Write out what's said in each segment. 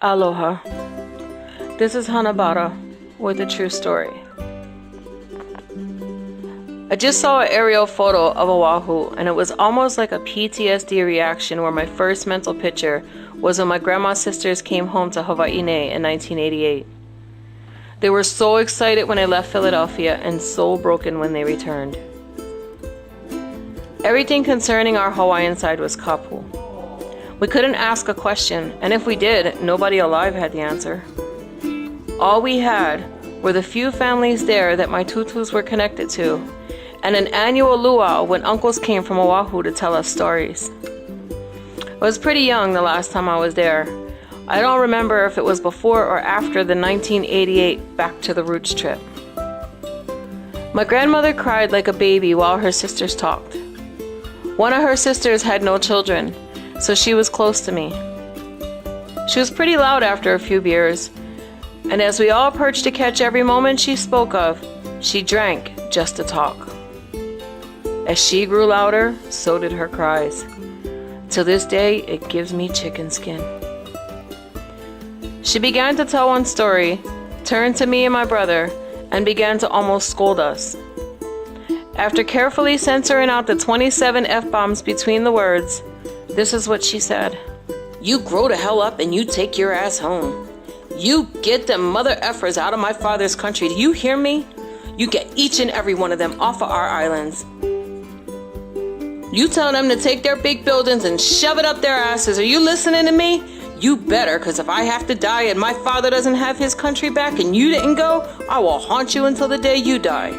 Aloha. This is Hanabara with a true story. I just saw an aerial photo of Oahu, and it was almost like a PTSD reaction where my first mental picture was when my grandma's sisters came home to Waialae in 1988. They were so excited when I left Philadelphia and so broken when they returned. Everything concerning our Hawaiian side was kapu. We couldn't ask a question, and if we did, nobody alive had the answer. All we had were the few families there that my tutus were connected to, and an annual luau when uncles came from Oahu to tell us stories. I was pretty young the last time I was there. I don't remember if it was before or after the 1988 Back to the Roots trip. My grandmother cried like a baby while her sisters talked. One of her sisters had no children, so she was close to me. She was pretty loud after a few beers, and as we all perched to catch every moment she spoke of, she drank just to talk. As she grew louder, so did her cries. To this day, it gives me chicken skin. She began to tell one story, turned to me and my brother, and began to almost scold us. After carefully censoring out the 27 F-bombs between the words, this is what she said. "You grow the hell up and you take your ass home. You get them mother effers out of my father's country. Do you hear me? You get each and every one of them off of our islands. You tell them to take their big buildings and shove it up their asses. Are you listening to me? You better, because if I have to die and my father doesn't have his country back and you didn't go, I will haunt you until the day you die.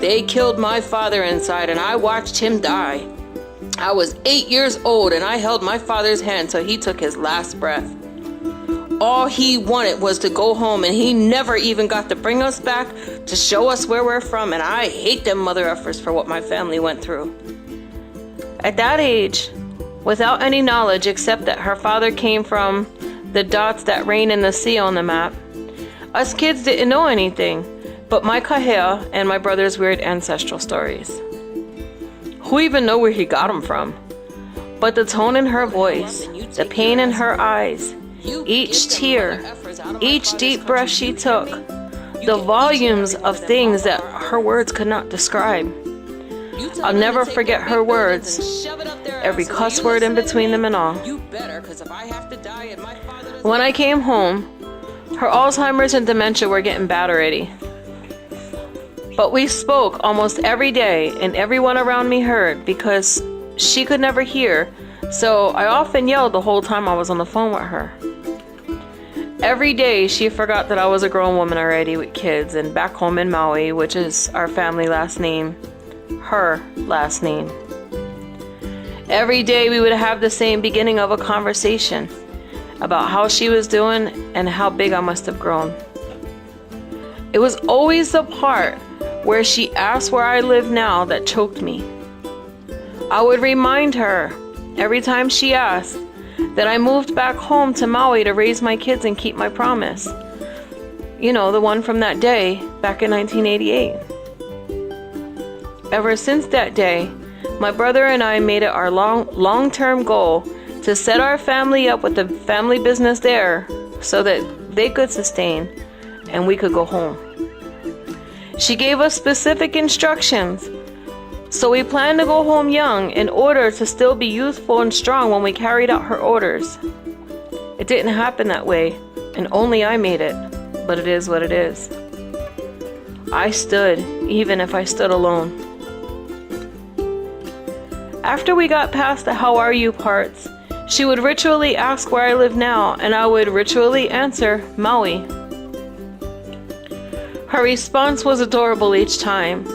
They killed my father inside and I watched him die. I was 8 years old and I held my father's hand till he took his last breath. All he wanted was to go home, and he never even got to bring us back to show us where we're from, and I hate them mother effers for what my family went through." At that age, without any knowledge except that her father came from the dots that rain in the sea on the map, us kids didn't know anything but my kahea and my brother's weird ancestral stories. Who even know where he got them from? But the tone in her voice, the pain in her eyes, each tear, each deep breath she took, the volumes of things that her words could not describe. I'll never forget her words, every cuss word in between them and all. When I came home, her Alzheimer's and dementia were getting bad already. But we spoke almost every day, and everyone around me heard because she could never hear, so I often yelled the whole time I was on the phone with her. Every day she forgot that I was a grown woman already with kids and back home in Maui, which is our family last name, her last name. Every day we would have the same beginning of a conversation about how she was doing and how big I must have grown. It was always the part where she asked where I live now that choked me. I would remind her every time she asked that I moved back home to Maui to raise my kids and keep my promise. You know, the one from that day back in 1988. Ever since that day, my brother and I made it our long-term goal to set our family up with the family business there so that they could sustain and we could go home. She gave us specific instructions, so we planned to go home young in order to still be youthful and strong when we carried out her orders. It didn't happen that way, and only I made it, but it is what it is. I stood, even if I stood alone. After we got past the "how are you" parts, she would ritually ask where I live now, and I would ritually answer Maui. Her response was adorable each time.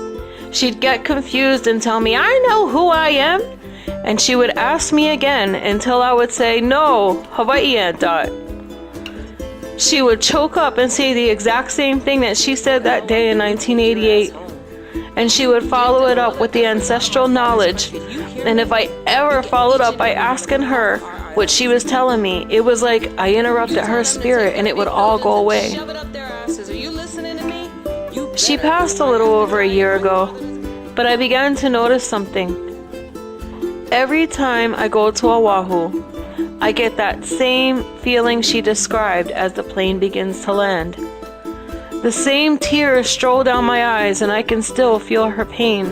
She'd get confused and tell me, "I know who I am," and she would ask me again until I would say, "No, Hawaii dot." She would choke up and say the exact same thing that she said that day in 1988, and she would follow it up with the ancestral knowledge. And if I ever followed up by asking her what she was telling me, it was like I interrupted her spirit and it would all go away. She passed a little over a year ago, but I began to notice something. Every time I go to Oahu, I get that same feeling she described as the plane begins to land. The same tears stroll down my eyes and I can still feel her pain.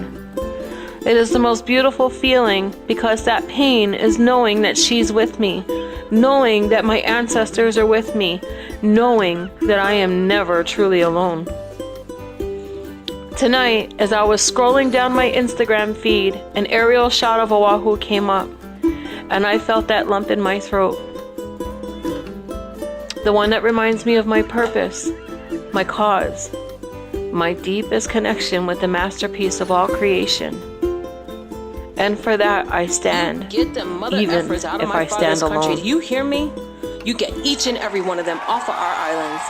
It is the most beautiful feeling because that pain is knowing that she's with me, knowing that my ancestors are with me, knowing that I am never truly alone. Tonight, as I was scrolling down my Instagram feed, an aerial shot of Oahu came up, and I felt that lump in my throat. The one that reminds me of my purpose, my cause, my deepest connection with the masterpiece of all creation. And for that I stand, Get them mother even effers out of if my I stand father's country. alone. Do you hear me? You get each and every one of them off of our islands.